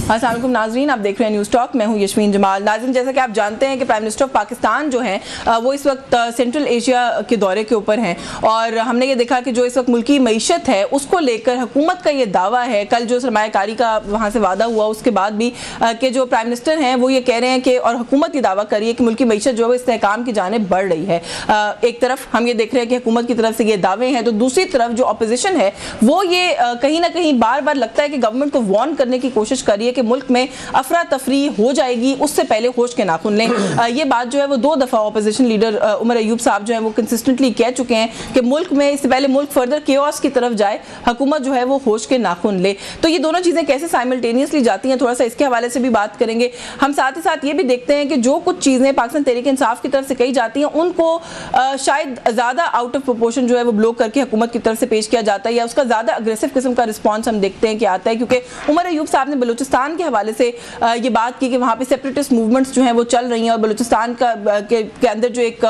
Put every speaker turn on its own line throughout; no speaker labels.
अस्सलाम वालेकुम नाज़रीन, आप देख रहे हैं न्यूज़ टॉक। मैं हूं यशमीन जमाल। नाज़रीन, जैसा कि आप जानते हैं कि प्राइम मिनिस्टर ऑफ पाकिस्तान जो हैं वो इस वक्त सेंट्रल एशिया के दौरे के ऊपर हैं और हमने ये देखा कि जो इस वक्त मुल्की मईशत है उसको लेकर हुकूमत का ये दावा है। कल जो सरमायाकारी का वहाँ से वादा हुआ उसके बाद भी कि जो प्राइम मिनिस्टर हैं वो ये कह रहे हैं कि और हुकूमत ये दावा करी है कि मुल्की मईशत जो है इस्तेहकाम की जानिब बढ़ रही है। एक तरफ हम ये देख रहे हैं कि हुकूमत की तरफ से ये दावे हैं, तो दूसरी तरफ जो अपोजिशन है वो ये कहीं ना कहीं बार बार लगता है कि गवर्नमेंट को वार्न करने की कोशिश कर रही है कि मुल्क में अफरा तफरी हो जाएगी, उससे पहले होश के नाखून लें। ये बात जो है वो 2 दफ़ा अपोजिशन लीडर उमर अयूब साहब जो है वो कंसिस्टेंटली कह चुके हैं कि मुल्क में इससे पहले मुल्क फर्दर केओस की तरफ जाए, हुकूमत जो है वो होश के नाखून ले। तो ये दोनों चीज़ें कैसे साइमल्टेनियसली जाती हैं, थोड़ा सा इसके हवाले से भी बात करेंगे। हम साथ ही साथ ये भी देखते हैं कि जो कुछ चीज़ें पाकिस्तान तहरीक इंसाफ की तरफ से कही जाती हैं उनको शायद ज़्यादा आउट ऑफ प्रोपोर्शन जो है वो ब्लॉक करके हुकूमत की तरफ से पेश किया जाता है या उसका ज़्यादा अग्रेसिव किस्म का रिस्पॉन्स हम देखते हैं कि आता है। क्योंकि उमर अयूब साहब ने बलूचिस्तान के हवाले से ये बात की कि वहाँ पे सेपरेटिस्ट मूवमेंट्स जो हैं वो चल रही हैं और बलूचिस्तान के अंदर जो एक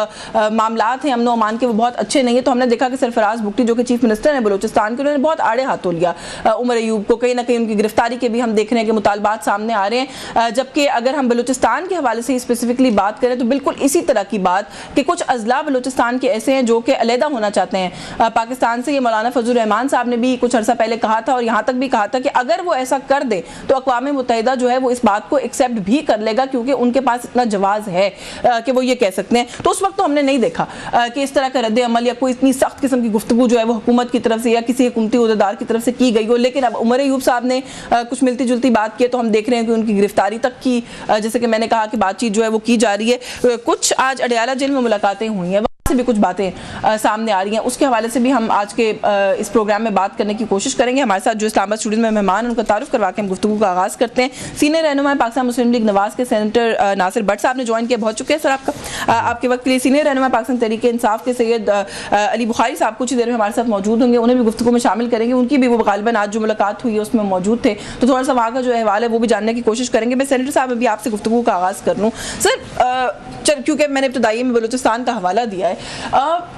मामलात हैं अमन व अमान के वो बहुत अच्छे नहीं है। तो हमने देखा कि सरफराज भुट्टी जो कि चीफ मिनिस्टर हैं बलूचिस्तान के, उन्होंने बहुत आड़े हाथों लिया उमर अयूब को। कहीं ना कहीं उनकी गिरफ्तारी के भी हम देख रहे हैं कि मुतालबात सामने आ रहे हैं। जबकि अगर हम बलूचिस्तान के हवाले से स्पेसिफिकली बात करें तो बिल्कुल इसी तरह की बात कि कुछ अजला बलूचिस्तान के ऐसे हैं जो कि अलहदा होना चाहते हैं पाकिस्तान से। ये मौलाना फजल रहमान साहब ने भी कुछ अर्सा पहले कहा था और यहाँ तक भी कहा था कि अगर वो ऐसा कर दे तो अक़वाम मुत्तहिदा जो है वो इस बात को एक्सेप्ट भी कर लेगा क्योंकि उनके पास इतना जवाज है कि वो ये कह सकते हैं। तो उस वक्त तो हमने नहीं देखा कि इस तरह का रद्द अमल या कोई इतनी सख्त किस्म की गुफ्तगू जो है वो हुकूमत की तरफ से या किसी हुकूमती उहदेदार की तरफ से की गई हो। लेकिन अब उमर अयूब साहब ने कुछ मिलती जुलती बात की तो हम देख रहे हैं कि उनकी गिरफ्तारी तक की, जैसे कि मैंने कहा कि बातचीत जो है वो की जा रही है। कुछ आज अडयाला जेल में मुलाकातें हुई हैं, से भी कुछ बातें सामने आ रही हैं, उसके हवाले से भी हम आज के इस प्रोग्राम में बात करने की कोशिश करेंगे। हमारे साथ जो इस्लामाबाद स्टूडियो में मेहमान उनका तारुफ करवा के हम गुफ्तगू का आगाज़ करते हैं। सीनियर रहनुमा पाकिस्तान मुस्लिम लीग नवाज के सेनेटर नासिर भट्ट साहब ने ज्वाइन किया। बहुत शुक्रिया सर आपका आपके वक्त के लिए। सीनियर रहनुमा पाकिस्तान तहरीक इंसाफ के सैयद अली बुखारी साहब कुछ ही देर में हमारे साथ मौजूद होंगे, उन्हें भी गुफ्तगू में शामिल करेंगे। उनकी भी वो गालिबन आज जो मुलाकात हुई है उसमें मौजूद थे, तो थोड़ा सा वहाँ का जो अहवाल है वो भी जानने की कोशिश करेंगे। मैं सेनेटर साहब अभी आपसे गुफ्तगू का आगाज़ कर लूँ सर, क्योंकि मैंने इब्तदाई में बलूचिस्तान का हवाला दिया है।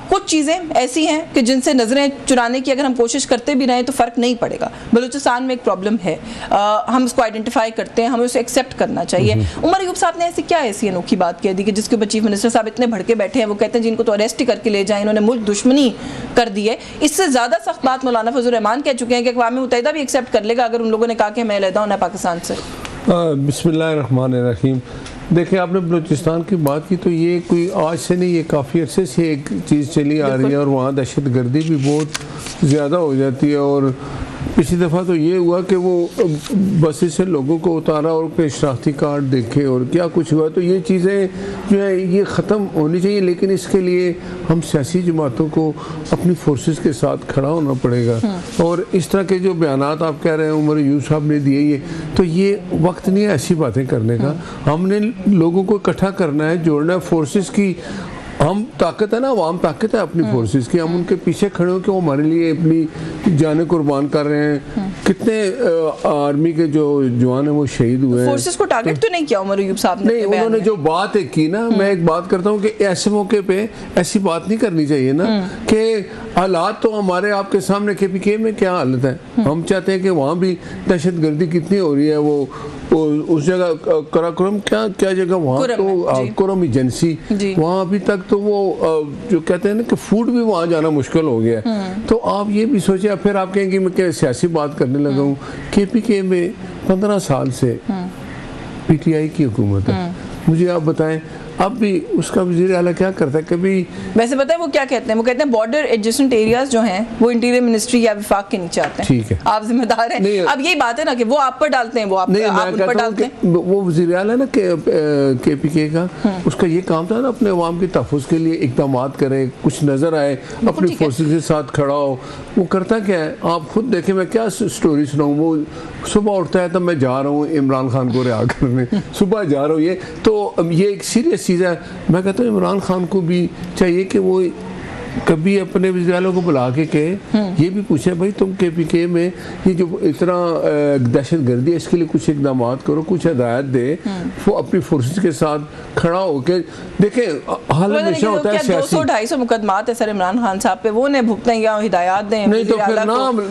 कुछ चीज़ें ऐसी हैं कि जिनसे नज़रें चुराने की अगर हम कोशिश करते भी रहें तो फ़र्क नहीं पड़ेगा। बलूचिस्तान में एक प्रॉब्लम है, हम उसको आइडेंटिफाई करते हैं, हमें उसे एक्सेप्ट करना चाहिए। उमर अयूब साहब ने ऐसी अनोखी बात कह दी कि जिसके ऊपर चीफ मिनिस्टर साहब इतने भड़के बैठे हैं, वो कहते हैं जिनको तो अरेस्ट ही करके ले जाएं, इन्होंने मुल्क दुश्मनी कर दी है। इससे ज़्यादा सख्त बात मौलाना फजल रहमान कह चुके हैं कि अक़वाम मुत्तहिदा भी एक्सेप्ट कर लेगा अगर उन लोगों ने कहा कि हमें अलहदा होना है पाकिस्तान से।
बिस्मिल्लाहिर्रहमानिर्रहीम। देखिए, आपने बलूचिस्तान की बात की तो ये कोई आज से नहीं, ये काफ़ी अरसे से एक चीज़ चली आ रही है और वहाँ दहशत गर्दी भी बहुत ज़्यादा हो जाती है। और पिछली दफ़ा तो ये हुआ कि वो बसेस से लोगों को उतारा और अपने शनाख्ती कार्ड देखे और क्या कुछ हुआ। तो ये चीज़ें जो है ये ख़त्म होनी चाहिए, लेकिन इसके लिए हम सियासी जमातों को अपनी फोर्सेस के साथ खड़ा होना पड़ेगा। और इस तरह के जो बयानात आप कह रहे हैं उमर अयूब साहब ने दिए, ये वक्त नहीं है ऐसी बातें करने का। हमने लोगों को इकट्ठा करना है, जोड़ना है। फोर्सेस की हम ताकत है ना, अवाम ताकत है अपनी फोर्सेस की, हम उनके पीछे खड़े होकर वो हमारे लिए अपनी जानें कुर्बान कर रहे हैं। कितने आर्मी के जो जवान है वो शहीद हुए हैं।
फोर्सेस को टारगेट तो नहीं किया उमर अयूब साहब ने?
नहीं, उन्होंने जो बात एक की ना, मैं एक बात करता हूँ कि ऐसे मौके पे ऐसी बात नहीं करनी चाहिए ना कि हालात तो हमारे आपके सामने KPK में क्या हालत है। हम चाहते हैं कि वहाँ भी दहशत गर्दी कितनी हो रही है, वो उस जगह कराकोरम क्या जगह वहाँ तो कोरम एजेंसी, वहाँ अभी तक तो वो जो कहते हैं ना कि फूड भी वहाँ जाना मुश्किल हो गया है। तो आप ये भी सोचिए, फिर आप कहेंगे मैं क्या सियासी बात करने लगा हूँ। KPK में 15 साल से PTI की हुकूमत है। मुझे आप बताएं अब भी उसका वज़ीर आला क्या करता है? कभी
वैसे पता है वो क्या कहते हैं? वो कहते हैं बॉर्डर एडजेसेंट एरियाज जो हैं वो इंटीरियर मिनिस्ट्री या विफाक के नीचे आते हैं।
ठीक है,
आप जिम्मेदार हैं। अब यही बात है ना कि वो आप पर डालते हैं, वो आप उन पर डालते हैं।
वो वज़ीर आला ना KPK का, उसका ये काम था ना अपने अवाम के तहफ़्फ़ुज़ के लिए इक़दाम करे, कुछ नज़र आए, अपनी फोर्सेस के साथ खड़ा हो। वो करता क्या है आप खुद देखें। मैं क्या स्टोरी सुनाऊँ? वो सुबह उठता है तब मैं जा रहा हूँ इमरान खान को रिहा करने, सुबह जा रहा हूँ। ये तो ये एक सीरियस चीज़ है। मैं कहता हूँ इमरान खान को भी चाहिए कि वो कभी अपने विद्यालयों को बुला के कहे, ये भी पूछे भाई तुम KPK में ये जो इतना दहशत गर्दी है इसके लिए कुछ इकदाम करो, कुछ हिदायत दे, वो अपनी फोर्सेस के साथ खड़ा होके देखें। हाल हमेशा होता है
200-250 मुकदमात है सर इमरान खान साहब पे, वो ने भुगतें या हिदायत दें,
नहीं तो फिर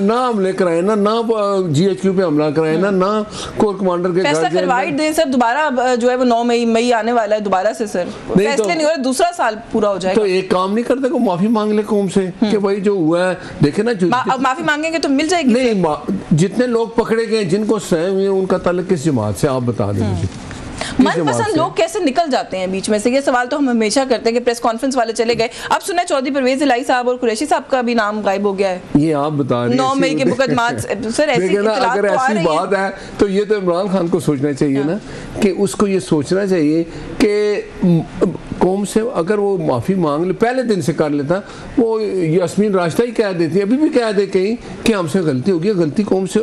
ना हमले कराए ना GHQ पे हमला कराए ना कोर कमांडर के
फैसला करवाई दें सर। दोबारा जो है वो 9 मई आने वाला है दोबारा से सर, फैसले नहीं हो रहे, दूसरा साल पूरा हो जाएगा।
तो एक काम नहीं करते को माफी मांग ले कौम से कि भाई जो हुआ है देखे ना,
अब माफी मांगेंगे तो मिल जाएगी।
नहीं, जितने लोग पकड़े गए जिनको सह हुए उनका ताल्लुक किस जमात से, आप बता दें मुझे।
मनपसंद लोग कैसे निकल जाते हैं बीच में से, ये सवाल तो हम हमेशा करते हैं कि प्रेस कॉन्फ्रेंस वाले चले गए, अब सुना चौधरी परवेज इलाही साहब और कुरैशी साहब का भी नाम गायब हो गया है।
ये आप बता रहे हैं
9 मई के मुकदमात सर, ऐसी
अगर ऐसी बात है तो ये तो इमरान खान को सोचना चाहिए ना, कि उसको ये सोचना चाहिए कि कौम से अगर वो माफ़ी मांग ले, पहले दिन से कर लेता, वो यास्मीन रास्ता ही कह देती, अभी भी कह दे कहीं कि हमसे गलती होगी, गलती कौम से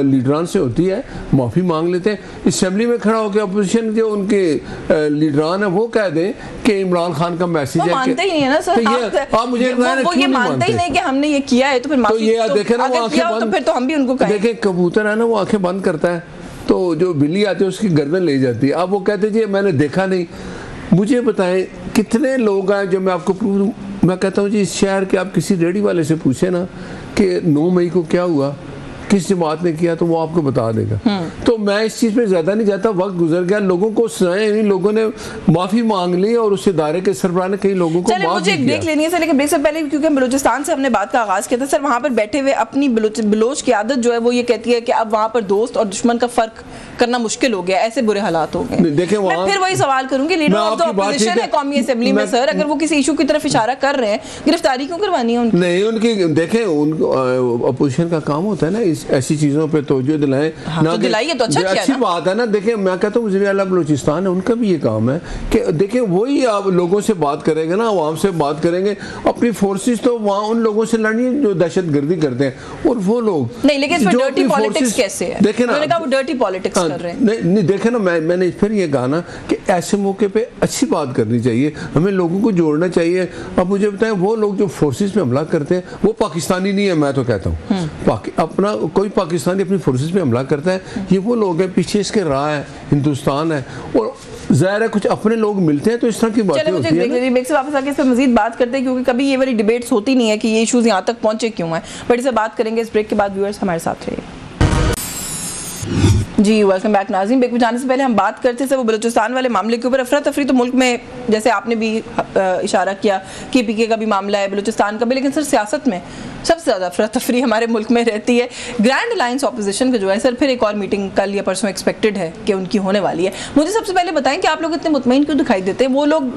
लीडरान से होती है, माफ़ी मांग लेते हैं। असेंबली में खड़ा होकर अपोजिशन जो उनके लीडरान है वो कह दें कि इमरान खान का मैसेज है,
मानते ही नहीं है ना सर,
तो आप मुझे
वो ये मानते ही नहीं कि हमने ये किया है, तो फिर माफी,
तो ये देखे ना, वो आंखें बंद,
तो फिर तो हम भी उनको कहें।
देखें कबूतर है ना, वो आंखें बंद करता है तो जो बिल्ली आती है उसकी गर्दन ले जाती है। अब वो कहते जी मैंने देखा नहीं। मुझे बताएं कितने लोग हैं जो मैं आपको मैं कहता हूँ जी, इस शहर के आप किसी रेडी वाले से पूछे ना कि 9 मई को क्या हुआ, किस जमात ने किया, तो वो आपको बता देगा। तो मैं इस चीज़ पे ज़्यादा नहीं जाता, वक्त गुजर गया, लोगों को सुनाए नहीं, लोगों ने माफ़ी मांग ली और उस इदारे के सरबराह ने कई लोगों को माफ
मुझे एक ब्रेक लेनी है सर, लेकिन ब्रेक से पहले क्योंकि हम बलूचिस्तान से हमने बात का आगाज़ किया था सर, वहाँ पर बैठे हुए अपनी बलोच की आदत जो है वो ये कहती है कि अब वहाँ पर दोस्त और दुश्मन का फ़र्क करना मुश्किल हो गया, ऐसे बुरे हालात हो गए।
देखें
मैं फिर वही सवाल करूंगी, लीडर ऑफ द ऑपोजिशन है कौमी असेंबली में सर, अगर वो किसी इशू की तरफ इशारा कर रहे हैं, गिरफ्तारी क्यों करवानी है उनकी?
नहीं, उनकी देखें, अपोजिशन का काम होता है ना ऐसी चीज़ों पे तवज्जो दिलाएं।
हाँ, तो दिलाइए तो अच्छा किया ना।
अच्छी बात है ना। देखिए मैं कहता हूँ वज़ीर आला बलूचिस्तान है, उनका भी ये काम है कि देखिए वही आप लोगों से बात करेंगे ना, आवाम से बात करेंगे, अपनी फोर्सेस तो वहाँ उन लोगों से लड़नी है जो दहशत गर्दी करते हैं, और वो लोग
नहीं, लेकिन इसमें डर्टी पॉलिटिक्स कैसे है?
देखें ना,
वो डर्टी पॉलिटिक्स कर रहे हैं।
नहीं देखे ना, मैंने फिर ये कहा ना कि ऐसे मौके पे अच्छी बात करनी चाहिए, हमें लोगों को जोड़ना चाहिए। अब मुझे बताएं, वो लोग जो फोर्सेस पे हमला करते हैं वो पाकिस्तानी नहीं है, मैं तो कहता हूँ अपना कोई पाकिस्तानी अपनी फोर्सेस पे हमला करता है, ये वो लोग हैं, पीछे इसके राह है, हिंदुस्तान है, और ज़ाहिर है कुछ अपने लोग मिलते हैं तो इस तरह की बातें होती हैं।
ब्रेक से वापस आके इस पर मजीद बात करते हैं, क्योंकि कभी ये वाली डिबेट्स होती नहीं है कि ये इशूज़ यहाँ तक पहुँचे क्यों हैं, बट इसे बात करेंगे इस ब्रेक के बाद। व्यूअर्स हमारे साथ रहिए जी। वेलकम बैक नाज़रीन। ब्रेक में जाने से पहले हम बात करते थे वो बलूचिस्तान वाले मामले के ऊपर। अफरा तफरी तो मुल्क में, जैसे आपने भी इशारा किया, KPK का भी मामला है, बलूचिस्तान का भी, लेकिन सर सियासत में सबसे ज़्यादा अफरा तफरी हमारे मुल्क में रहती है। ग्रैंड अलायंस ऑपोजिशन का जो है सर, फिर एक और मीटिंग कल या परसों एक्सपेक्टेड है कि उनकी होने वाली है। मुझे सबसे पहले बताएं कि आप लोग इतने मुतमईन क्यों दिखाई देते हैं? वो लोग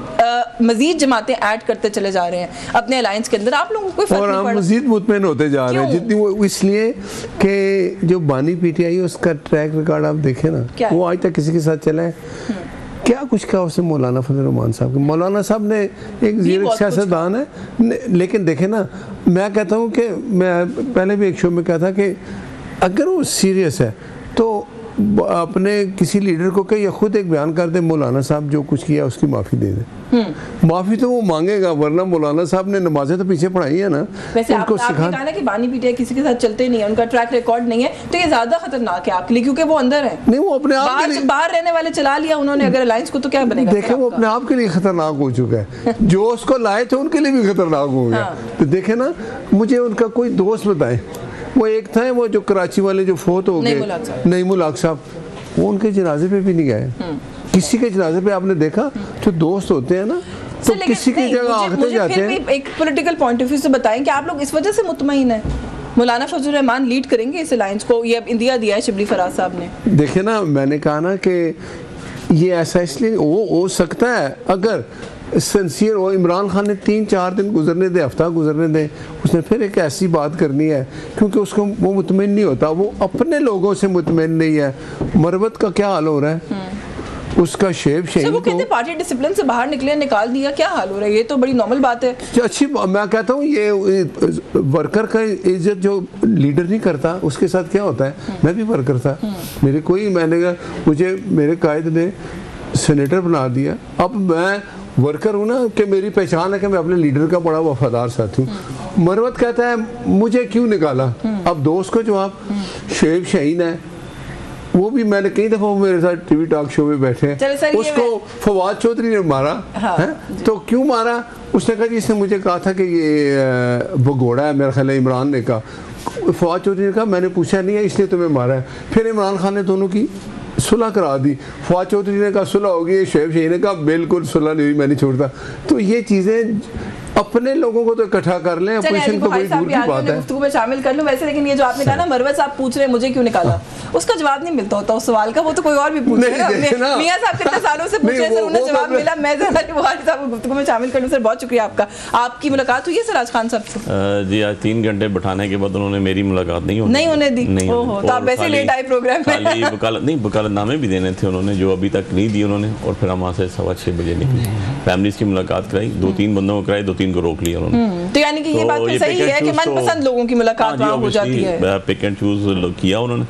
मजीद जमातें ऐड करते चले जा रहे हैं अपने अलायंस के अंदर, आप लोगों को
और हम मजीद मुतमईन होते जा रहे हैं जितनी वो, इसलिए कि जो बानी PTI उसका ट्रैक रिकॉर्ड आप देखें ना, वो आज तक किसी के साथ चला है क्या? कुछ कहा उसने मौलाना फजल रहमान साहब के। मौलाना साहब ने एक ज़ीर सियासतदान है, लेकिन देखे ना, मैं कहता हूँ कि मैं पहले भी एक शो में कहा था कि अगर वो सीरियस है तो अपने किसी लीडर को कहे या खुद एक बयान कर दे, मौलाना साहब जो कुछ किया उसकी माफ़ी दे दे। माफ़ी तो वो मांगेगा, वरना मौलाना साहब ने नमाजें तो पीछे पढ़ाई है ना।
वैसे आपने कहा ना कि बानी PTI किसी के साथ चलते नहीं है, उनका ट्रैक रिकॉर्ड नहीं है, तो ये ज़्यादा खतरनाक है आपके लिए, क्योंकि वो अंदर है।
नहीं, वो अपने आप
बाहर रहने वाले चला लिया उन्होंने अगर अलायंस को, तो क्या बनेगा?
देखे वो अपने आप के लिए खतरनाक हो चुका है, जो उसको लाए थे उनके लिए भी खतरनाक हो गया। तो देखे ना, मुझे उनका कोई दोस्त बताए, वो एक था वो जो कराची वाले जो फोत हो गए, नईमुल हक साहब, वो उनके जनाजे पे भी नहीं गए। किसी के जनाजे पे आपने देखा? जो दोस्त होते हैं ना, तो किसी की जगह आते जाते हैं।
एक पॉलिटिकल पॉइंट ऑफ व्यू से बताएं कि आप लोग इस वजह से मुतमईन हैं मौलाना फजल रहमान लीड करेंगे इस अलायंस को, ये अब इंडिया दिया है शिबली फराज साहब ने?
देखे ना, मैंने कहा ना कि ये ऐसा इसलिए हो सकता है अगर सिंसियर हो। इमरान खान ने 3-4 दिन गुजरने दे, हफ्ता गुजरने दे, उसने फिर एक ऐसी बात करनी है, क्योंकि उसको वो मुतमईन नहीं होता, वो अपने लोगों से मुतमईन नहीं है। मरवत का क्या हाल हो रहा है, उसका शेब शहीद
वो कहते पार्टी डिसिप्लिन से बाहर निकले, निकाल दिया, क्या हाल हो रहा है? ये तो बड़ी नॉर्मल बात है।
अच्छी मैं कहता हूँ ये वर्कर का इज्जत जो लीडर नहीं करता उसके साथ क्या होता है। मैं भी वर्कर था, मैंने कहा मुझे मेरे कायद ने सेनेटर बना दिया, अब मैं वर्कर हूँ ना कि मेरी पहचान है कि मैं अपने लीडर का बड़ा वफादार साथी हूँ। मरवत कहता है मुझे क्यों निकाला। अब दोस्त को जवाब, शुएब शाहीन है, वो भी मैंने कई दफ़ा मेरे साथ टीवी टॉक शो में बैठे हैं, उसको फवाद चौधरी ने मारा है, तो क्यों मारा? उसने कहा जी इसने मुझे कहा था कि ये भगोड़ा है, मेरा ख्याल है इमरान ने कहा। फवाद चौधरी ने कहा मैंने पूछा नहीं है इसलिए तुम्हें मारा है। फिर इमरान खान ने दोनों की सुलह करा दी। फवाद चौधरी ने कहा सुलह होगी, शुएब शाहीन ने कहा बिल्कुल सुलह नहीं हुई, मैं नहीं छोड़ता। तो ये चीज़ें अपने लोगों को तो इकट्ठा कर लें, अपोजिशन को बड़ी दूर की बात है।
गुफ्तगू में शामिल कर लूं वैसे, लेकिन ये जो आपने कहा ना मरवत साहब पूछ रहे हैं मुझे क्यों निकाला, उसका जवाब नहीं मिलता होता उस सवाल का, वो तो कोई और भी पूछ रहे हैं। मियां साहब कितने सालों से पूछ रहे हैं सर, उन्हें जवाब मिला। मैं जरा बुखारी साहब को गुफ्तगू में शामिल कर लूं। सर बहुत शुक्रिया आपका। आपकी मुलाकात हुई है सराज खान साहब से?
जी आज 3 घंटे बैठाने के बाद उन्होंने मेरी मुलाकात नहीं
होने दी। ओहो, तो आप वैसे लेट आए प्रोग्राम में।
खाली वकालतनामे भी देने थे उन्होंने जो अभी तक नहीं दिए उन्होंने, और फिर हम वहाँ से 6:15 बजे निकले। फैमिलीज की मुलाकात कराई, 2-3 बंदों को कराई, 2-3 को रोक लिया उन्होंने।
तो यानी कि ये बात तो सही है कि मनपसंद लोगों की मुलाकात वहाँ हो जाती है।
पिक एंड चूज किया उन्होंने,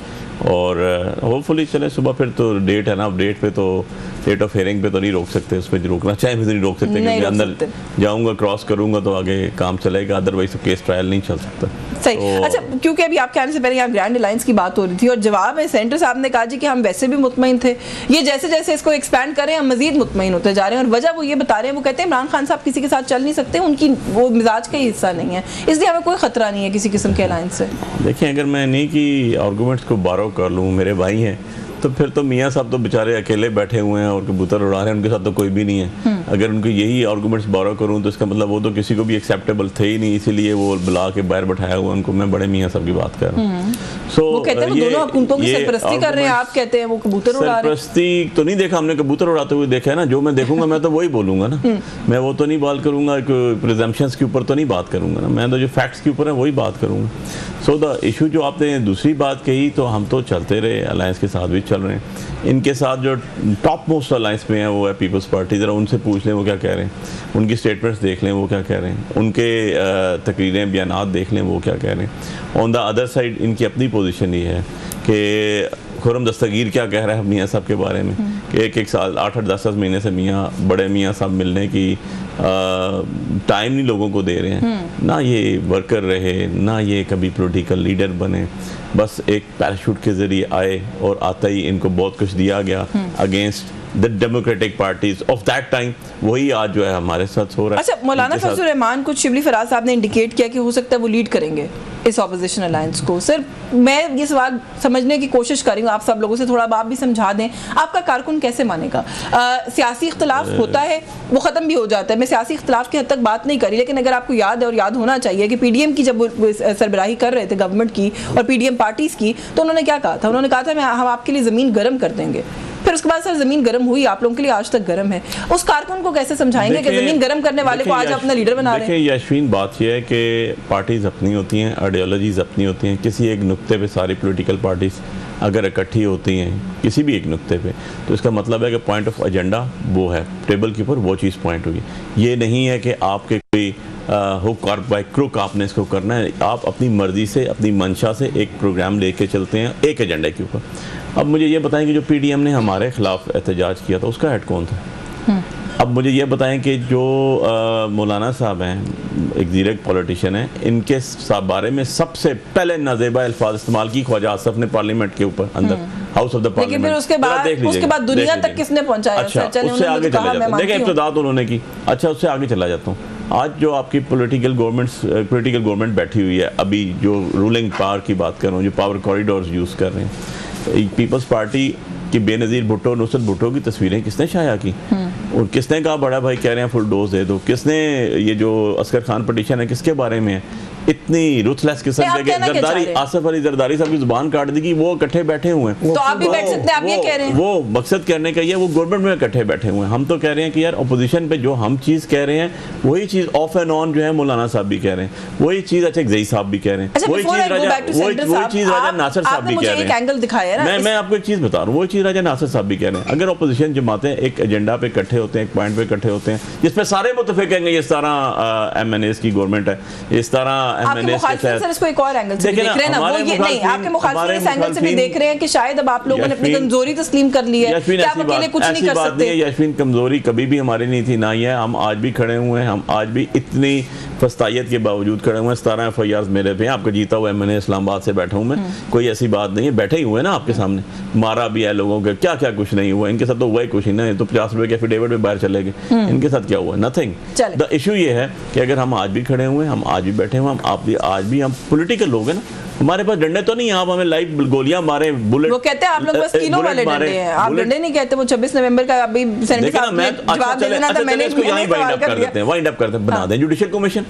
और होपफुली चले सुबह फिर तो डेट है ना, डेट पे तो डेट ऑफ हियरिंग पे तो नहीं रोक सकते, उस पर रोकना चाहे भी नहीं रोक सकते, क्योंकि अंदर जाऊंगा क्रॉस करूंगा तो आगे काम चलेगा, अदरवाइज तो केस ट्रायल नहीं चल सकता।
सही। तो अच्छा, क्योंकि अभी आपके आने से पहले यहाँ ग्रैंड अलायंस की बात हो रही थी और जवाब में सेंटर साहब ने कहा जी कि हम वैसे भी मुतमईन थे, ये जैसे जैसे इसको एक्सपैंड करें हम मजीद मुतमईन होते जा रहे हैं, और वजह वो ये बता रहे हैं, वो कहते हैं इमरान खान साहब किसी के साथ चल नहीं सकते, उनकी वो मिजाज का ही हिस्सा नहीं है, इसलिए हमें कोई खतरा नहीं है किसी किस्म के अलायंस से।
देखिए अगर मैं नहीं कि आर्गूमेंट्स को बारो कर लूँ, मेरे भाई हैं, तो फिर तो मियाँ साहब तो बेचारे अकेले बैठे हुए हैं और कबूतर उड़ा रहे हैं, उनके साथ तो कोई भी नहीं है। अगर उनको यही आर्गूमेंट्स बारो करूं तो इसका मतलब वो तो किसी को भी एक्सेप्टेबल थे ही नहीं, इसीलिए वो बुला के बाहर बैठाया हुआ उनको। मैं बड़े मियाँ साहब की बात कर रहा हूँ।
वो कहते हैं वो दोनों हुकूमतों की सरपरस्ती कर रहे हैं, आप कहते हैं वो कबूतर उड़ा रहे हैं।
सरपरस्ती तो नहीं देखा हमने, कबूतर उड़ाते हुए देखा है ना, जो मैं देखूंगा मैं तो वही बोलूंगा ना। मैं वो तो नहीं बात करूंगा, प्रिजम्पशंस के ऊपर तो नहीं बात करूंगा ना, मैं तो जो फैक्ट्स के ऊपर है वही बात करूंगा। सो द इशू जो आपने दूसरी बात कही, तो हम तो चलते रहे, अलायंस के साथ भी चल रहे हैं। इनके साथ जो टॉप मोस्ट अलायंस में है वो है पीपल्स पार्टी, ज़रा उनसे पूछ लें वो क्या कह रहे हैं, उनकी स्टेटमेंट्स देख लें वो क्या कह रहे हैं, उनके तकरीरें बयानात देख लें वो क्या कह रहे हैं। ऑन द अदर साइड इनकी अपनी पोजीशन ये है कि खुर्रम दस्तगीर क्या कह रहा है मियाँ साहब के बारे में कि एक साल 8-8 10-10 महीने से बड़े मियाँ साहब मिलने की टाइम नहीं लोगों को दे रहे हैं, ना ये वर्कर रहे, ना ये कभी पॉलिटिकल लीडर बने, बस एक पैराशूट के ज़रिए आए और आता ही इनको बहुत कुछ दिया गया against the democratic parties of that time. वही आज जो है हमारे साथ हो रहा है।
अच्छा, मौलाना फजल रहमान को शिबली फराज साहब ने इंडिकेट किया कि हो सकता है वो लीड करेंगे इस ऑपोजिशन अलायंस को। सर मैं ये सवाल समझने की कोशिश कर रही हूँ आप सब लोगों से, थोड़ा आप भी समझा दें, आपका कारकुन कैसे मानेगा? सियासी इख्तलाफ होता है, वो ख़त्म भी हो जाता है, मैं सियासी इख्तलाफ की हद तक बात नहीं करी, लेकिन अगर आपको याद है और याद होना चाहिए कि पीडीएम की जब वो सरबराही कर रहे थे गवर्नमेंट की और पीडीएम पार्टीज़ की, तो उन्होंने क्या कहा था? उन्होंने कहा था हम आपके लिए ज़मीन गर्म कर देंगे। फिर उसके बाद सर ज़मीन गर्म हुई, आप लोगों के लिए आज तक गर्म है। उस कारकुन को कैसे समझाएंगे कि ज़मीन गर्म करने वाले को आज अपना लीडर बना रहे हैं?
देखिए यशवीन, बात यह है कि पार्टीज़ अपनी होती हैं, आइडियोलॉजीज़ अपनी होती हैं। किसी एक नुक्ते पे सारी पॉलिटिकल पार्टीज़ अगर इकट्ठी होती हैं किसी भी एक नुक्ते पे, तो इसका मतलब है कि पॉइंट ऑफ एजेंडा वो है, टेबल के ऊपर वो चीज़ पॉइंट हुई। ये नहीं है कि आपके कोई हुक और बाय क्रुक आपने इसको करना है, आप अपनी मर्जी से, अपनी मंशा से एक प्रोग्राम लेके चलते हैं एक एजेंडे के ऊपर। अब मुझे ये बताएं कि जो पीडीएम ने हमारे खिलाफ एहतजाज किया था उसका हेड कौन था? अब मुझे ये बताएं कि जो मौलाना साहब हैं, एक जीरक पॉलिटिशियन हैं, इनके बारे में सबसे पहले नाजेबा अल्फाज इस्तेमाल की ख्वाजा आसफ ने पार्लियामेंट के ऊपर अंदर हाउस ऑफ द पार्लियामेंट।
लेकिन फिर उसके बाद दुनिया तक किसने पहुंचाया?
अच्छा, उससे आगे चला जाता हूं। देखिए इब्तिदा तो उन्होंने की, अच्छा उससे आगे चला जाता हूँ। आज जो आपकी पॉलिटिकल गवर्नमेंट बैठी हुई है, अभी जो रूलिंग पावर की बात कर रहा हूँ, जो पावर कॉरिडोर्स यूज़ कर रहे हैं, पीपल्स पार्टी की बेनज़ीर भुट्टो, नुसरत भुट्टो की तस्वीरें किसने शाया की? और किसने कहा बड़ा भाई कह रहे हैं फुल डोज दे दो? किसने ये जो असगर खान पटिशन है किसके बारे में है? इतनी रुथलेस किस्म के जरदारी, आसिफ अली जरदारी साहब की जुबान काट दी कि वो इकट्ठे बैठे हुए हैं।
तो आप भी बैठ सकते हैं, आप ये कह रहे हैं।
वो मकसद कहने का ये, वो गवर्नमेंट में इकट्ठे बैठे हुए हैं। हम तो कह रहे हैं कि यार अपोजिशन पे जो हम चीज़ कह रहे हैं वही चीज़ ऑफ एंड ऑन जो है मौलाना साहब भी कह रहे हैं, वही चीज़ अच्छा जई साहब भी कह रहे हैं, वही चीज़ राजा नासिर साहब भी कह रहे हैं। मैं आपको एक चीज़ बता रहा हूँ, वही चीज़ राजा नासिर साहब भी कह रहे हैं। अगर अपोजिशन जमातें एक एजेंडा पे इकट्ठे होते हैं, एक पॉइंट पे इकट्ठे होते हैं जिस पे सारे मुतफिक हैं, इस तरह MNAs की गवर्नमेंट है, इस तरह एमएनए के तहत।
सर इसको एक और एंगल से देख रहे हैं ना, वो ये नहीं, आपके मुखालिफिन इस एंगल से भी देख रहे हैं कि शायद अब आप लोगों ने अपनी कमजोरी तस्लीम कर ली है कि आप अकेले कुछ नहीं कर सकते।
यशवीन, कमजोरी कभी भी हमारी नहीं थी, ना ही है, हम आज भी खड़े हुए हैं, हम आज भी इतनी फस्तायत के बावजूद खड़े हुए हैं। 17 FIR मेरे पे हैं, आपका जीता हुआ एमएनए इस्लामाबाद से बैठा हूँ मैं, कोई ऐसी बात नहीं है, बैठे ही हुए ना आपके सामने, मारा भी है लोगों के, क्या क्या कुछ नहीं हुआ, इनके साथ तो हुआ ही कुछ नहीं ना, तो 50 रुपए के एफिडेविट में बाहर चले गए, इनके साथ क्या हुआ, नथिंग। द इशू ये है कि अगर हम आज भी खड़े हुए हैं, हम आज भी बैठे हुए, हम आप भी आज भी हम पॉलिटिकल लोग हैं ना, हमारे पास डंडे तो नहीं, आप हमें लाइव गोलियां मारे, बुलेट,
वो कहते हैं आप लोग बस किलो वाले डंडे हैं, आप डंडे नहीं कहते। वो 26 नवंबर का अभी सेनेटर साहब ने जवाब दे देना था, मैंने
इसको यहीं वाइंड अप कर देते हैं, वाइंड अप करते हैं, बना दें जुडिशियल कमीशन।